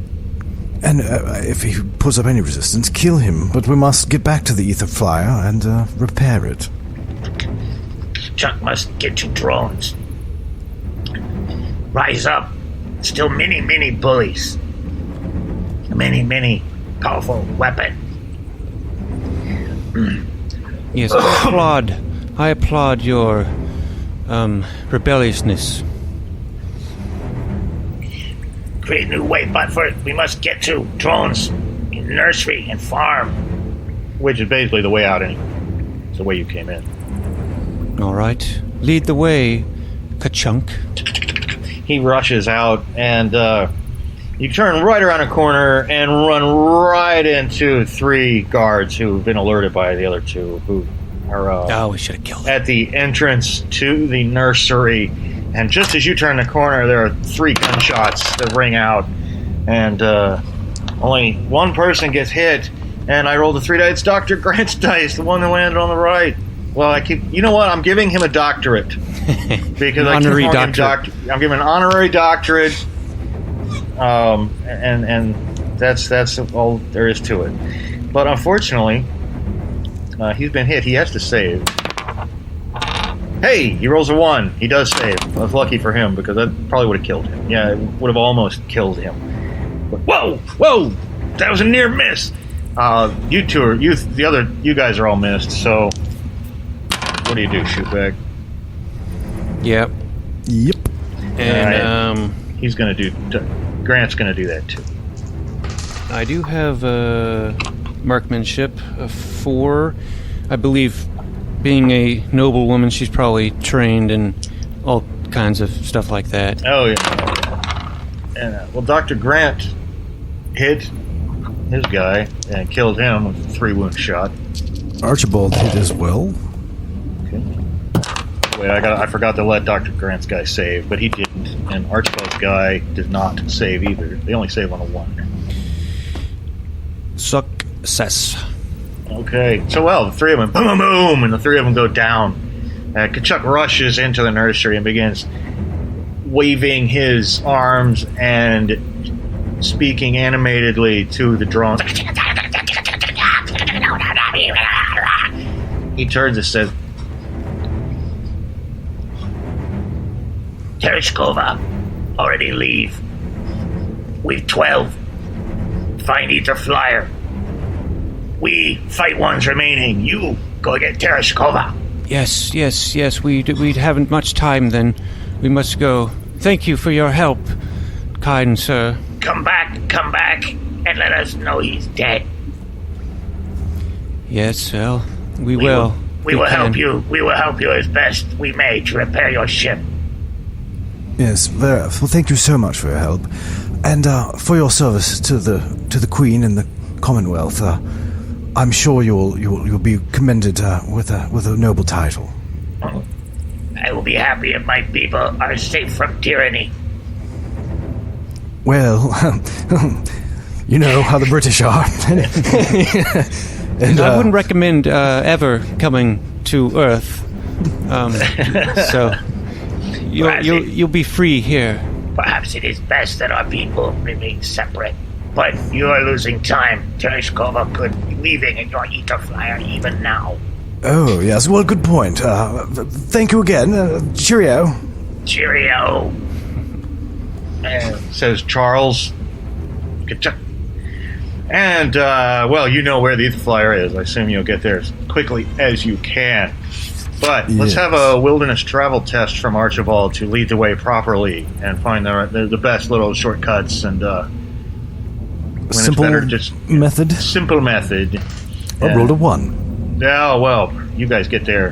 B: and if he puts up any resistance, kill him. But we must get back to the ether flyer and repair it.
D: Chuck must get you drones. Rise up. Still many bullies. Many powerful weapon.
C: Yes, I applaud your rebelliousness.
D: Create a new way, but first we must get to drones, nursery, and farm.
A: Which is basically the way out anyway. It's the way you came in.
C: All right. Lead the way, Ka-chunk.
A: He rushes out, and you turn right around a corner and run right into 3 guards who've been alerted by the other 2 who are
C: we should have killed them.
A: at the entrance to the nursery. And just as you turn the corner, there are 3 gunshots that ring out, and only one person gets hit. And I rolled a 3 dice. It's Dr. Grant's dice, the one that landed on the right. Well, you know what? I'm giving him a doctorate because
C: honorary doctorate.
A: I'm giving an honorary doctorate, and that's all there is to it. But unfortunately, he's been hit. He has to save. Hey, he rolls a 1. He does save. That's lucky for him because that probably would have killed him. Yeah, it would have almost killed him. But, whoa! That was a near miss. You guys are all missed. So, what do you do? Shoot back?
C: Yep. And
A: he's gonna do. Grant's gonna do that too.
C: I do have marksmanship of 4, I believe. Being a noble woman, she's probably trained in all kinds of stuff like that.
A: Oh, yeah. And, well, Dr. Grant hit his guy and killed him with a 3-wound shot.
B: Archibald hit as well.
A: Okay. Wait, I forgot to let Dr. Grant's guy save, but he didn't. And Archibald's guy did not save either. They only save on a 1.
C: Success.
A: Okay, so the 3 of them, boom, boom, and the 3 of them go down. Kachuk rushes into the nursery and begins waving his arms and speaking animatedly to the drones. He turns and says,
D: Tereshkova, already leave. We've 12. Find ether flyer. We fight ones remaining. You go get Tereshkova.
C: Yes. We haven't much time then. We must go. Thank you for your help, kind sir.
D: Come back, and let us know he's dead.
C: Yes, well, we will.
D: We will help you. We will help you as best we may to repair your ship.
B: Yes, well, thank you so much for your help, and for your service to the Queen and the Commonwealth. I'm sure you'll be commended with a noble title.
D: I will be happy if my people are safe from tyranny.
B: Well, you know how the British are. and
C: I wouldn't recommend ever coming to Earth. So you'll be free here.
D: Perhaps it is best that our people remain separate. But you are losing time. Tereshkova could be leaving in your ether flyer even now.
B: Oh, yes. Well, good point. Thank you again. Cheerio.
D: Cheerio.
A: Says Charles. And, you know where the ether flyer is. I assume you'll get there as quickly as you can. But let's have a wilderness travel test from Archibald to lead the way properly and find the best little shortcuts and
B: simple method.
A: Simple method.
B: I rolled a 1.
A: Yeah, well, you guys get there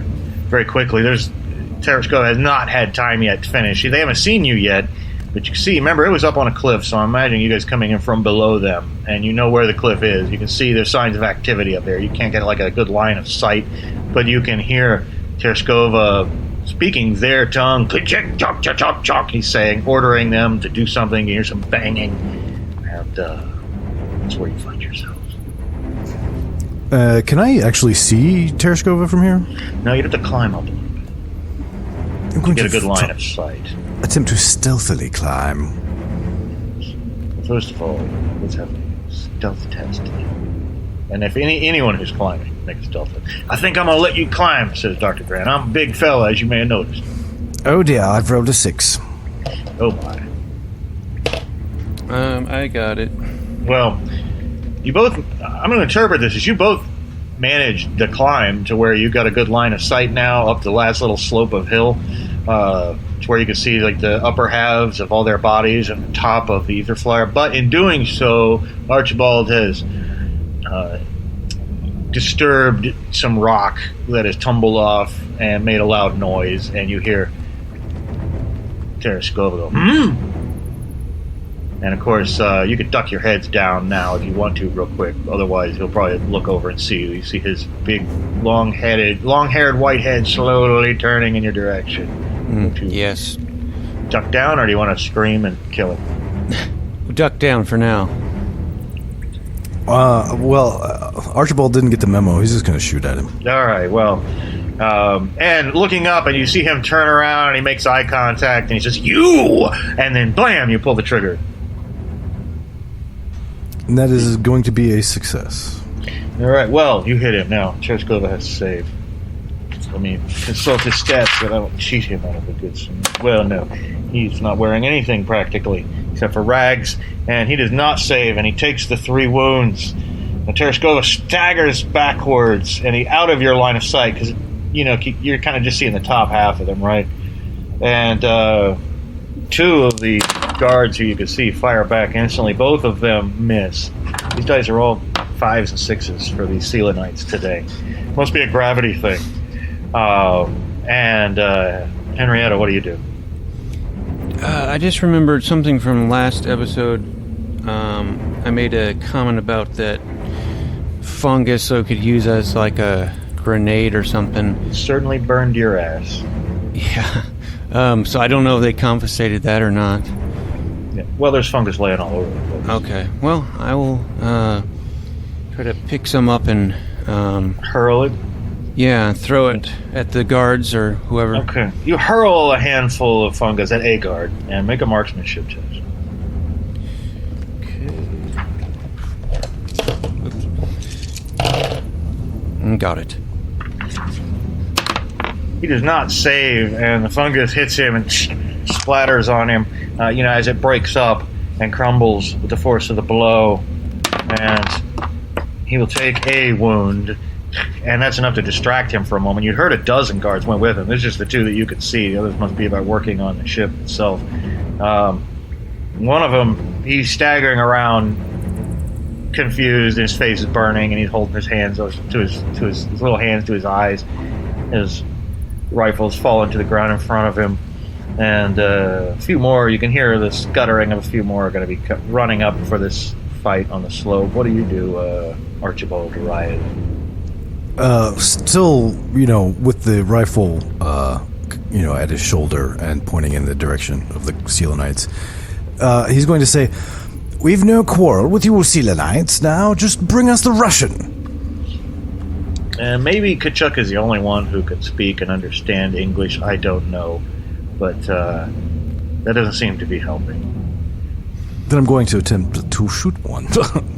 A: very quickly. Tereshkova has not had time yet to finish. They haven't seen you yet, but you can see. Remember, it was up on a cliff, so I'm imagining you guys coming in from below them, and you know where the cliff is. You can see there's signs of activity up there. You can't get like a good line of sight, but you can hear Tereshkova speaking their tongue. Chok, chok, chok, chok, he's saying, ordering them to do something. You hear some banging, and that's where you find yourselves.
B: Can I actually see Tereshkova from here?
A: No, you'd have to climb up a little bit.
B: I'm going
A: Get a
B: to
A: good line of sight.
B: attempt to stealthily climb.
A: First of all, let's have a stealth test. And if anyone who's climbing makes a stealth test. I think I'm going to let you climb, says Dr. Grant. I'm a big fella, as you may have noticed.
B: Oh dear, I've rolled a 6.
A: Oh my.
C: I got it.
A: Well, you both, I'm going to interpret this as you both managed the climb to where you got a good line of sight now up the last little slope of hill, to where you can see like the upper halves of all their bodies and the top of the ether flyer. But in doing so, Archibald has disturbed some rock that has tumbled off and made a loud noise, and you hear Tereshkova go, And of course, you could duck your heads down now if you want to real quick. Otherwise, he'll probably look over and see you. You see his big, long-haired white head slowly turning in your direction.
C: Yes.
A: Duck down, or do you want to scream and kill him?
C: Duck down for now.
B: Archibald didn't get the memo. He's just going to shoot at him.
A: All right, well, and looking up, and you see him turn around, and he makes eye contact, and he says, "You!" And then, blam, you pull the trigger.
B: And that is going to be a success.
A: All right, well, you hit him. Now, Tereshkova has to save. Let me consult his stats so I don't cheat him out of a good... Well, no, he's not wearing anything practically, except for rags, and he does not save, and he takes the 3 wounds. Now, Tereshkova staggers backwards, and he out of your line of sight, because, you know, you're kind of just seeing the top half of them, right? And 2 of the guards who you can see fire back instantly. Both of them miss. These dice are all 5s and 6s for these Selenites today. Must be a gravity thing. Henrietta, what do you do?
C: I just remembered something from last episode. I made a comment about that fungus, so it could use as like a grenade or something.
A: It certainly burned your ass.
C: Yeah. So I don't know if they confiscated that or not.
A: Yeah. Well, there's fungus laying all over the place.
C: Okay. Well, I will try to pick some up and
A: hurl it.
C: Yeah, throw it at the guards or whoever.
A: Okay. You hurl a handful of fungus at a guard and make a marksmanship test.
C: Okay. Got it.
A: He does not save, and the fungus hits him and splatters on him, as it breaks up and crumbles with the force of the blow. And he will take a wound. And that's enough to distract him for a moment. You heard a dozen guards went with him. There's just the 2 that you could see. The others must be about working on the ship itself. One of them, he's staggering around, confused, and his face is burning, and he's holding his hands to his little hands to his eyes. His rifle's fallen to the ground in front of him, and a few more. You can hear the scuttering of a few more are going to be running up for this fight on the slope. What do you do, Archibald Riot?
B: Still, with the rifle, at his shoulder and pointing in the direction of the Selenites, he's going to say, "We've no quarrel with you Selenites. Now, just bring us the Russian."
A: And maybe Kachuk is the only one who can speak and understand English. I don't know, but that doesn't seem to be helping.
B: Then I'm going to attempt to shoot one.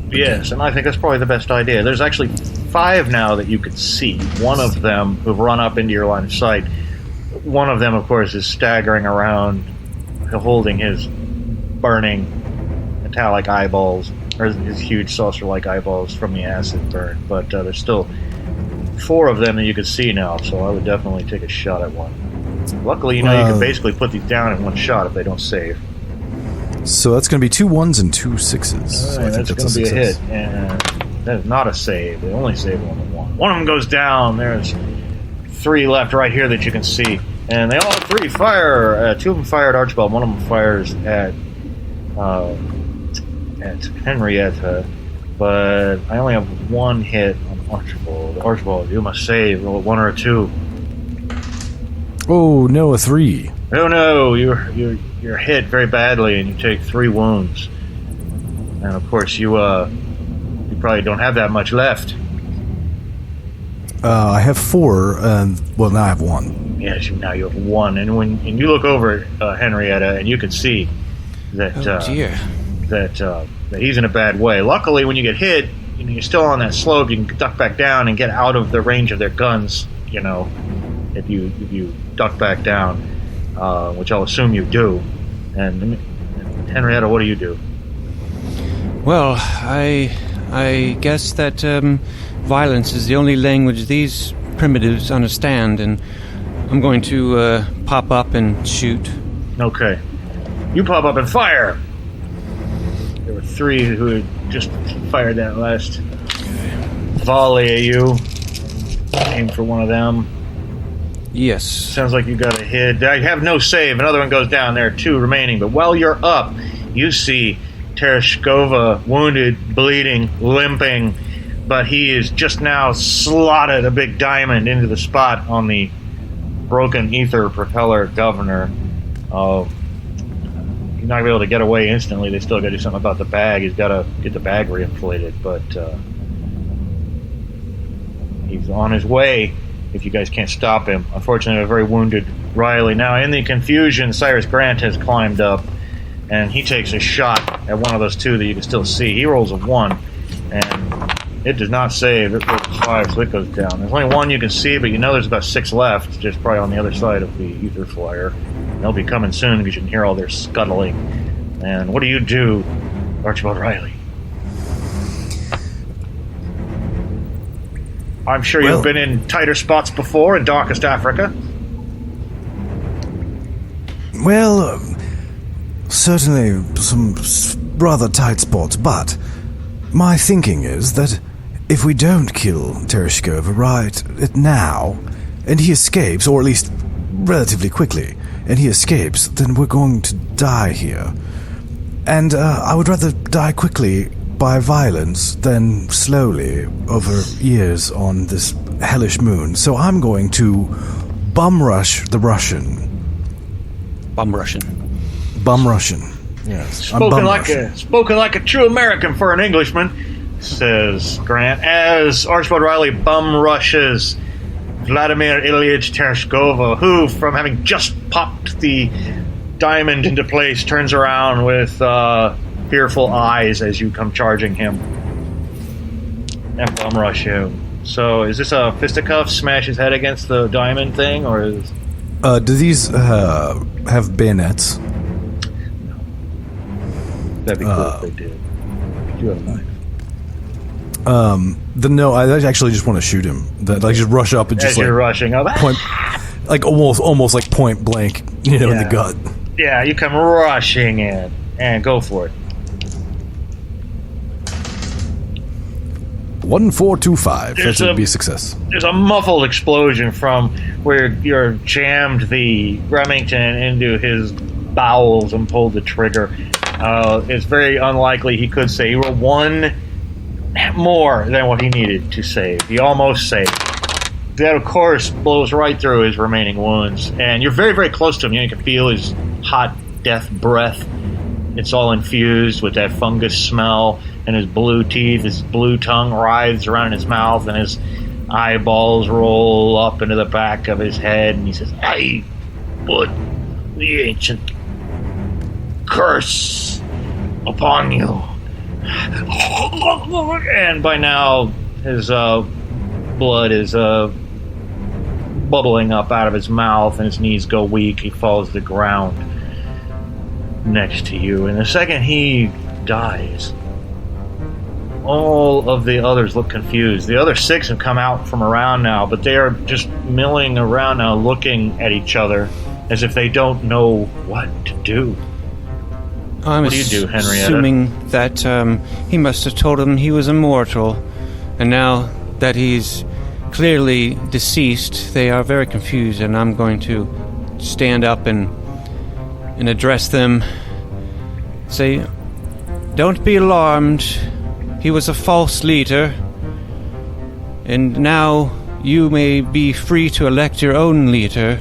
A: Yes, and I think that's probably the best idea. There's actually 5 now that you could see. One of them who've run up into your line of sight. One of them, of course, is staggering around, holding his burning metallic eyeballs, or his huge saucer-like eyeballs from the acid burn. But there's still 4 of them that you could see now, so I would definitely take a shot at one. Luckily, you can basically put these down in one shot if they don't save.
B: So that's going to be 2 1s and 2 6s. So I think
A: that's going to be a hit, and that is not a save. They only save on the 1. One of them goes down. There's 3 left right here that you can see, and they all 3 fire. 2 of them fire at Archibald. One of them fires at Henrietta, but I only have 1 hit on Archibald. Archibald, you must save. Roll a 1 or a 2.
B: Oh no, a 3.
A: Oh no, you're hit very badly, and you take 3 wounds. And of course, you probably don't have that much left.
B: I have 4, and well, now I have 1.
A: Yes, now you have 1. And when you look over at Henrietta, and you can see that that he's in a bad way. Luckily, when you get hit, you're still on that slope. You can duck back down and get out of the range of their guns. If you duck back down, which I'll assume you do. And Henrietta, what do you do?
C: Well, I guess that violence is the only language these primitives understand, and I'm going to pop up and shoot.
A: Okay. You pop up and fire! There were 3 who had just fired that last volley at you. Aim for one of them.
C: Yes.
A: Sounds like you got a hit. I have no save. Another one goes down. There are 2 remaining. But while you're up, you see Tereshkova wounded, bleeding, limping, but he is just now slotted a big diamond into the spot on the broken ether propeller governor. He's not going to be able to get away instantly. They still got to do something about the bag. He's got to get the bag reinflated, but he's on his way if you guys can't stop him. Unfortunately, a very wounded Riley. Now, in the confusion, Cyrus Grant has climbed up, and he takes a shot at one of those 2 that you can still see. He rolls a 1, and it does not save. It rolls a 5, so it goes down. There's only 1 you can see, but you know there's about 6 left, just probably on the other side of the ether flyer. They'll be coming soon because you can hear all their scuttling. And what do you do, Archibald Riley? I'm sure you've been in tighter spots before in darkest Africa.
B: Well, certainly some rather tight spots, but my thinking is that if we don't kill Tereshkova right now, and he escapes, or at least relatively quickly, and he escapes, then we're going to die here. And I would rather die quickly by violence than slowly over years on this hellish moon. So I'm going to bum rush the Russian.
C: Bum Russian.
B: Bum Russian. Yes.
A: Spoken like a true American for an Englishman, says Grant, as Archibald Riley bum rushes Vladimir Ilyich Tereshkova, who, from having just popped the diamond into place, turns around with fearful eyes as you come charging him and bum rush him. So, is this a fisticuff, smash his head against the diamond thing, or is...
B: do these have bayonets?
A: No. That'd be cool if they did. You have a knife.
B: No, I actually just want to shoot him. Just rush up and just
A: as you're rushing up,
B: point, almost like point blank, in the gut.
A: Yeah, you come rushing in and go for it.
B: 1425. That would be a success.
A: There's a muffled explosion from where you're jammed the Remington into his bowels and pulled the trigger. It's very unlikely he could save. He rolled 1 more than what he needed to save. He almost saved. That, of course, blows right through his remaining wounds. And you're very, very close to him. You can feel his hot death breath. It's all infused with that fungus smell, and his blue teeth, his blue tongue writhes around in his mouth, and his eyeballs roll up into the back of his head, and he says, "I put the ancient curse upon you." And by now, his blood is bubbling up out of his mouth, and his knees go weak. He falls to the ground next to you. And the second he dies, all of the others look confused. The other 6 have come out from around now, but they are just milling around now, looking at each other as if they don't know what to do.
C: What do you do, Henrietta? Assuming that he must have told him he was immortal, and now that he's clearly deceased, they are very confused, and I'm going to stand up and address them. Say, "Don't be alarmed. He was a false leader, and now you may be free to elect your own leader.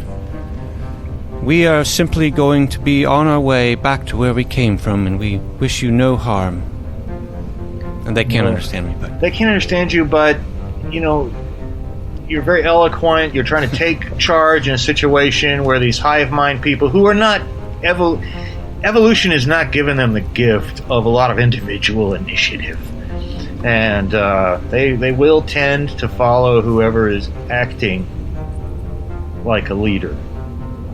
C: We are simply going to be on our way back to where we came from, and we wish you no harm." And they can't understand me, but...
A: They can't understand you, but, you're very eloquent. You're trying to take charge in a situation where these hive mind people who are not evolution is not giving them the gift of a lot of individual initiative, and they will tend to follow whoever is acting like a leader.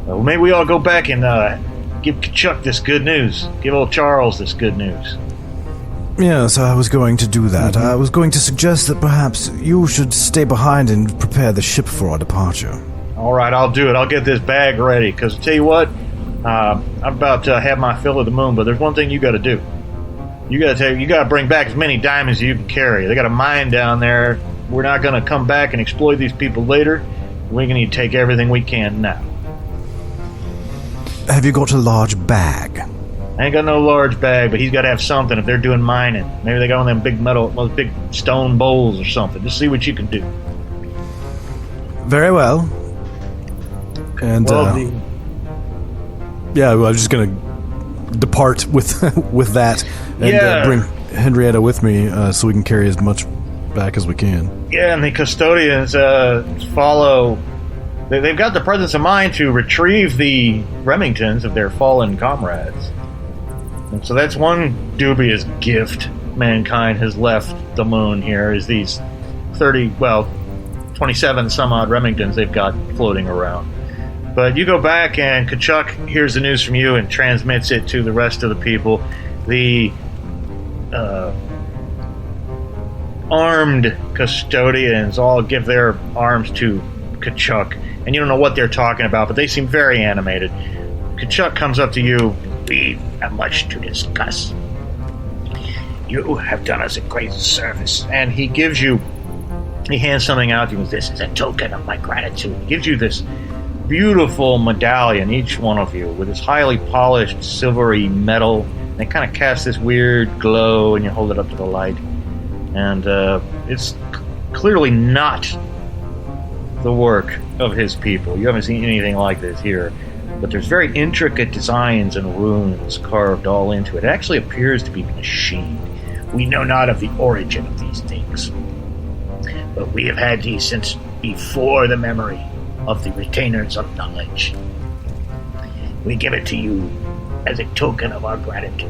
A: Well, maybe we all go back and give Chuck this good news. Give old Charles this good news.
B: Yes, I was going to do that. I was going to suggest that perhaps you should stay behind and prepare the ship for our departure.
A: All right, I'll do it. I'll get this bag ready, because I'll tell you what, I'm about to have my fill of the moon, but there's one thing you got to do. You got to bring back as many diamonds as you can carry. They got a mine down there. We're not going to come back and exploit these people later. We're going to take everything we can now.
B: Have you got a large bag?
A: I ain't got no large bag, but he's got to have something if they're doing mining. Maybe they got one of them those big stone bowls or something. Just see what you can do.
B: Very well. And, yeah, well, I'm just going to depart with with that and bring Henrietta with me so we can carry as much back as we can. Yeah,
A: and the custodians follow. They've got the presence of mind to retrieve the Remingtons of their fallen comrades. And so that's one dubious gift mankind has left the moon here, is these 27 some odd Remingtons they've got floating around. But you go back and Kachuk hears the news from you and transmits it to the rest of the people. The armed custodians all give their arms to Kachuk, and you don't know what they're talking about, but they seem very animated. Kachuk comes up to you.
D: We have much to discuss. You have done us a great service.
A: And he hands something out to you.
D: This is a token of my gratitude.
A: He gives you this beautiful medallion, each one of you, with this highly polished silvery metal. And it kind of casts this weird glow, and you hold it up to the light. And it's clearly not the work of his people. You haven't seen anything like this here. But there's very intricate designs and runes carved all into it. It actually appears to be machined.
D: We know not of the origin of these things, but we have had these since before the memory of the retainers of knowledge. We give it to you as a token of our gratitude.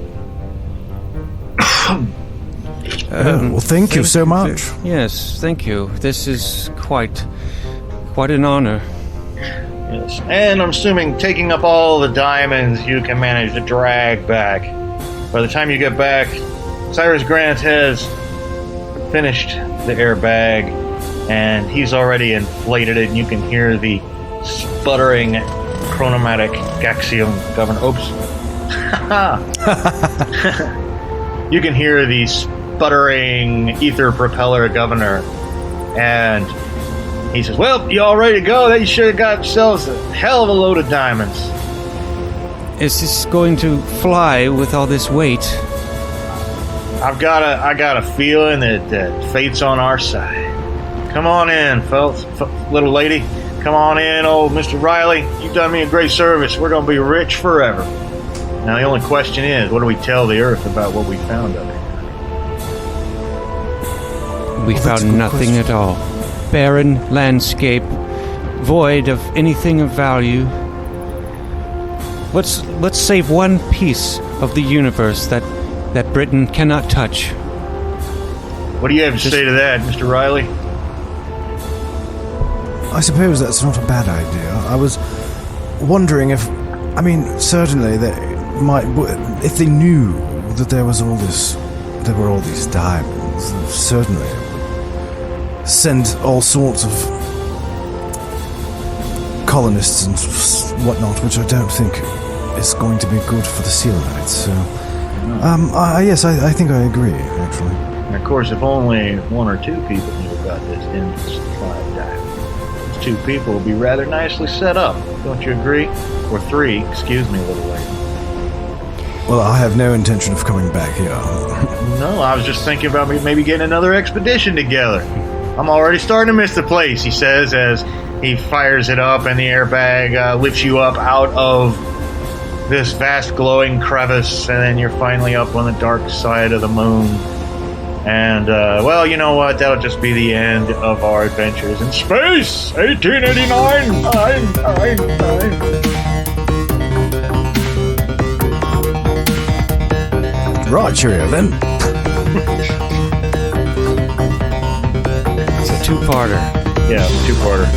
B: Well, thank you so much.
C: Yes, thank you. This is quite an honor.
A: Yes. And I'm assuming taking up all the diamonds you can manage to drag back. By the time you get back, Cyrus Grant has finished the airbag, and he's already inflated it, and you can hear the sputtering chronomatic Gaxium governor. Oops. You can hear the sputtering ether propeller governor, and he says, well, you all ready to go? They should have got yourselves a hell of a load of diamonds.
C: Is this going to fly with all this weight?
A: I got a feeling that fate's on our side. Come on in, little lady. Come on in, old Mr. Riley. You've done me a great service. We're going to be rich forever. Now, the only question is, what do we tell the Earth about what we found up here?
C: We found nothing at all. Barren landscape, void of anything of value. Let's save one piece of the universe that Britain cannot touch.
A: What do you have to say to that, Mr. Riley?
B: I suppose that's not a bad idea. I was wondering certainly they might, if they knew that there were all these diamonds, certainly send all sorts of colonists and whatnot, which I don't think is going to be good for the Sealites. So, yes, I think I agree, actually.
A: And of course, if only one or two people knew about this Indus tribe diamond, those two people would be rather nicely set up. Don't you agree? Or three, excuse me, little lady.
B: Well, I have no intention of coming back here.
A: No, I was just thinking about maybe getting another expedition together. I'm already starting to miss the place, he says, as he fires it up and the airbag lifts you up out of this vast glowing crevice, and then you're finally up on the dark side of the moon. And, well, you know what? That'll just be the end of our adventures in space! 1889!
B: Right, cheerio then.
C: It's a two-parter.
A: Yeah, two-parter.